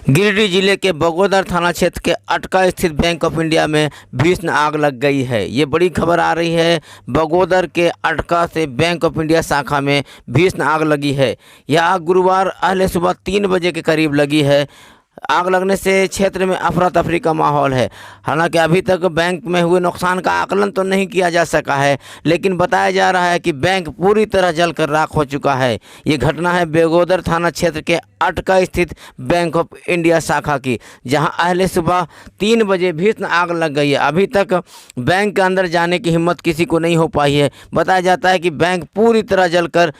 गिरिडीह जिले के बगोदर थाना क्षेत्र के अटका स्थित बैंक ऑफ इंडिया में भीषण आग लग गई है। ये बड़ी खबर आ रही है। बगोदर के अटका से बैंक ऑफ इंडिया शाखा में भीषण आग लगी है। यह आग गुरुवार अहले सुबह 3 बजे के करीब लगी है। आग लगने से क्षेत्र में अफरा तफरी का माहौल है। हालांकि अभी तक बैंक में हुए नुकसान का आकलन तो नहीं किया जा सका है, लेकिन बताया जा रहा है कि बैंक पूरी तरह जलकर राख हो चुका है। ये घटना है बगोदर थाना क्षेत्र के अटका स्थित बैंक ऑफ इंडिया शाखा की, जहां अहले सुबह 3 बजे भीषण आग लग गई है। अभी तक बैंक के अंदर जाने की हिम्मत किसी को नहीं हो पाई है। बताया जाता है कि बैंक पूरी तरह जलकर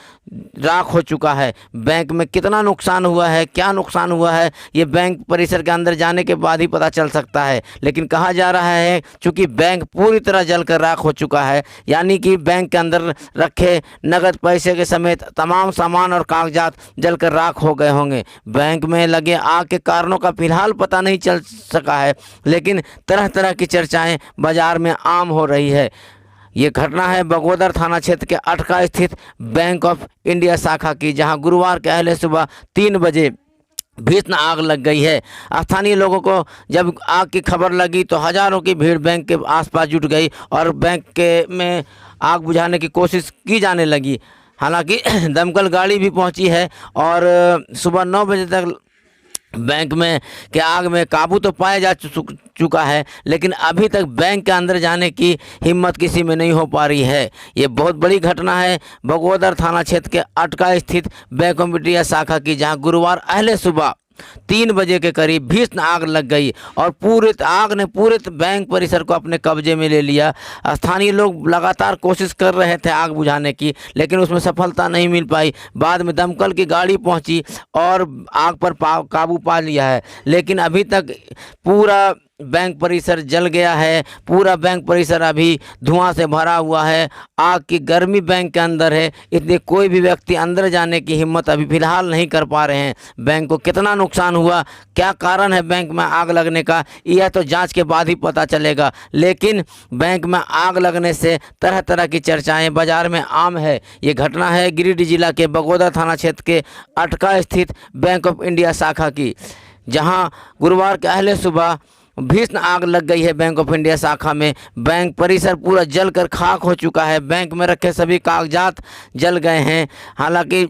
राख हो चुका है। बैंक में कितना नुकसान हुआ है, क्या नुकसान हुआ है, ये बैंक परिसर के अंदर जाने के बाद ही पता चल सकता है। लेकिन कहा जा रहा है चूंकि बैंक पूरी तरह जलकर राख हो चुका है, यानी कि बैंक के अंदर रखे नगद पैसे के समेत तमाम सामान और कागजात जलकर राख हो गए होंगे। बैंक में लगे आग के कारणों का फिलहाल पता नहीं चल सका है, लेकिन तरह तरह की चर्चाएं बाजार में आम हो रही है। ये घटना है बगोदर थाना क्षेत्र के अटका स्थित बैंक ऑफ इंडिया शाखा की, जहां गुरुवार के अहले सुबह 3 बजे भीषण आग लग गई है। स्थानीय लोगों को जब आग की खबर लगी तो हजारों की भीड़ बैंक के आसपास जुट गई और बैंक के में आग बुझाने की कोशिश की जाने लगी। हालांकि दमकल गाड़ी भी पहुंची है और सुबह 9 बजे तक बैंक में के आग में काबू तो पाया जा चुका है, लेकिन अभी तक बैंक के अंदर जाने की हिम्मत किसी में नहीं हो पा रही है। ये बहुत बड़ी घटना है बगोदर थाना क्षेत्र के अटका स्थित बैंक ऑफ इंडिया शाखा की, जहां गुरुवार अहले सुबह 3 बजे के करीब भीषण आग लग गई और आग ने पूरे बैंक परिसर को अपने कब्जे में ले लिया। स्थानीय लोग लगातार कोशिश कर रहे थे आग बुझाने की, लेकिन उसमें सफलता नहीं मिल पाई। बाद में दमकल की गाड़ी पहुंची और आग पर काबू पा लिया है, लेकिन अभी तक पूरा बैंक परिसर जल गया है। पूरा बैंक परिसर अभी धुआं से भरा हुआ है। आग की गर्मी बैंक के अंदर है, इसलिए कोई भी व्यक्ति अंदर जाने की हिम्मत अभी फ़िलहाल नहीं कर पा रहे हैं। बैंक को कितना नुकसान हुआ, क्या कारण है बैंक में आग लगने का, यह तो जांच के बाद ही पता चलेगा। लेकिन बैंक में आग लगने से तरह तरह की चर्चाएँ बाजार में आम है। ये घटना है गिरिडीह जिला के बगोदर थाना क्षेत्र के अटका स्थित बैंक ऑफ इंडिया शाखा की, जहाँ गुरुवार के अहले सुबह भीषण आग लग गई है बैंक ऑफ इंडिया शाखा में। बैंक परिसर पूरा जलकर खाक हो चुका है। बैंक में रखे सभी कागजात जल गए हैं। हालांकि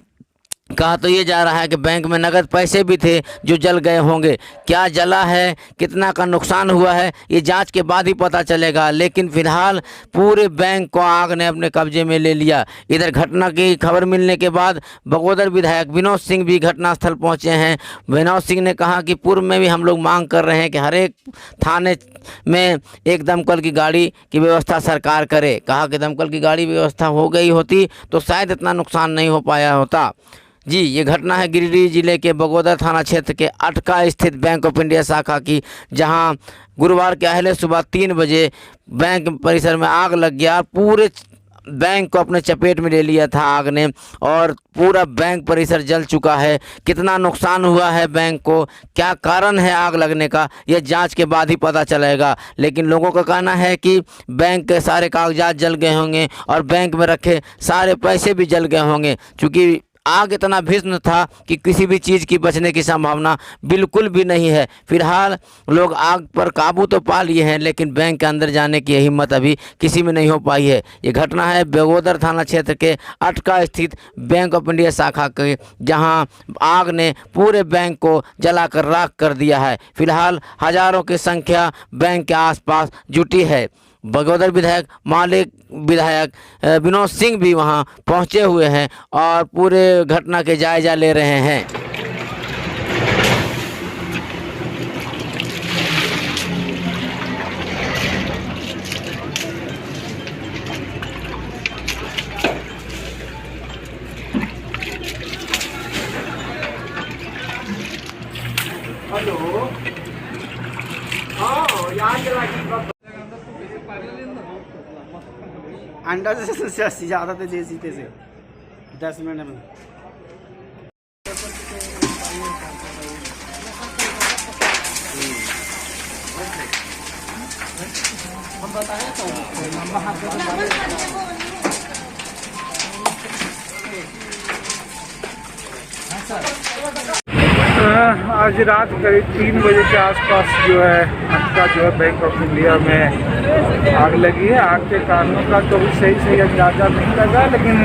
कहा तो ये जा रहा है कि बैंक में नगद पैसे भी थे जो जल गए होंगे। क्या जला है, कितना का नुकसान हुआ है, ये जांच के बाद ही पता चलेगा। लेकिन फिलहाल पूरे बैंक को आग ने अपने कब्जे में ले लिया। इधर घटना की खबर मिलने के बाद बगोदर विधायक विनोद सिंह भी घटनास्थल पहुंचे हैं। विनोद सिंह ने कहा कि पूर्व में भी हम लोग मांग कर रहे हैं कि हर एक थाने में एक दमकल की गाड़ी की व्यवस्था सरकार करे। कहा कि दमकल की गाड़ी व्यवस्था हो गई होती तो शायद इतना नुकसान नहीं हो पाया होता। जी, ये घटना है गिरिडीह जिले के बगोदर थाना क्षेत्र के अटका स्थित बैंक ऑफ इंडिया शाखा की, जहां गुरुवार के अहले सुबह 3 बजे बैंक परिसर में आग लग गया। पूरे बैंक को अपने चपेट में ले लिया था आग ने और पूरा बैंक परिसर जल चुका है। कितना नुकसान हुआ है बैंक को, क्या कारण है आग लगने का, यह जांच के बाद ही पता चलेगा। लेकिन लोगों का कहना है कि बैंक के सारे कागजात जल गए होंगे और बैंक में रखे सारे पैसे भी जल गए होंगे। चूँकि आग इतना भीषण था कि किसी भी चीज़ की बचने की संभावना बिल्कुल भी नहीं है। फिलहाल लोग आग पर काबू तो पा लिए हैं, लेकिन बैंक के अंदर जाने की हिम्मत अभी किसी में नहीं हो पाई है। ये घटना है बगोदर थाना क्षेत्र के अटका स्थित बैंक ऑफ इंडिया शाखा के, जहां आग ने पूरे बैंक को जलाकर राख कर दिया है। फिलहाल हजारों की संख्या बैंक के आसपास जुटी है। बगोदर विधायक विनोद सिंह भी वहां पहुंचे हुए हैं और पूरे घटना के जायजा ले रहे हैं। हेलो, हाँ याद अंडा से 80 ज़्यादा थे देसी से 10 मिनट में। हम बताएं तो आज रात करीब 3 बजे के आसपास जो है अटका जो है बैंक ऑफ इंडिया में आग लगी है। आग के कारणों का तो सही अंदाज़ा नहीं लगा, लेकिन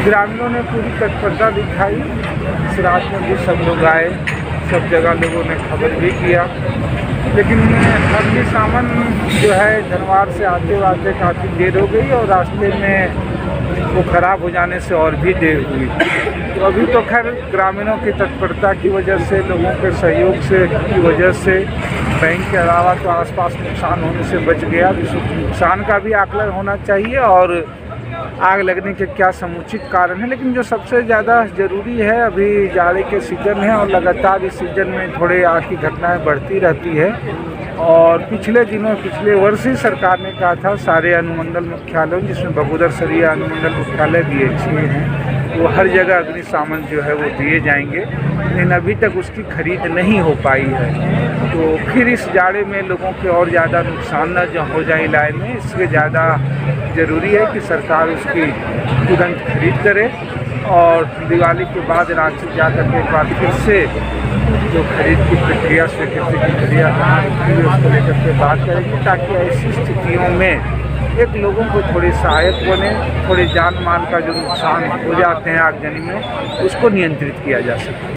ग्रामीणों ने पूरी तत्परता दिखाई। इस रात में भी सब लोग आए, सब जगह लोगों ने खबर भी किया, लेकिन अग्निशमन जो है धनवार से आते काफ़ी देर हो गई और रास्ते में वो ख़राब हो जाने से और भी देर हुई। तो अभी तो खैर ग्रामीणों की तत्परता की वजह से, लोगों के सहयोग से की वजह से बैंक के अलावा तो आसपास नुकसान होने से बच गया। नुकसान का भी आकलन होना चाहिए और आग लगने के क्या समुचित कारण है। लेकिन जो सबसे ज़्यादा ज़रूरी है, अभी जाड़े के सीज़न है और लगातार इस सीज़न में थोड़े आग की घटनाएं बढ़ती रहती है। और पिछले वर्ष ही सरकार ने कहा था सारे अनुमंडल मुख्यालयों, जिसमें बगोदर सरिया अनुमंडल मुख्यालय भी अच्छे हैं, वो हर जगह अग्निशमन जो है वो दिए जाएंगे, लेकिन अभी तक उसकी खरीद नहीं हो पाई है। तो फिर इस जाड़े में लोगों के और ज़्यादा नुकसान न जो हो जाए इलाके में, इसलिए ज़्यादा ज़रूरी है कि सरकार उसकी तुरंत खरीद करे और दिवाली के बाद रांची जा कर के एक बार फिर से जो खरीद की प्रक्रिया, स्वीकृति की प्रक्रिया उसको लेकर के बात करेंगे, ताकि ऐसी स्थितियों में एक लोगों को थोड़ी सहायक बने, थोड़े जान माल का जो नुकसान हो जाते हैं आगजनी में, उसको नियंत्रित किया जा सके।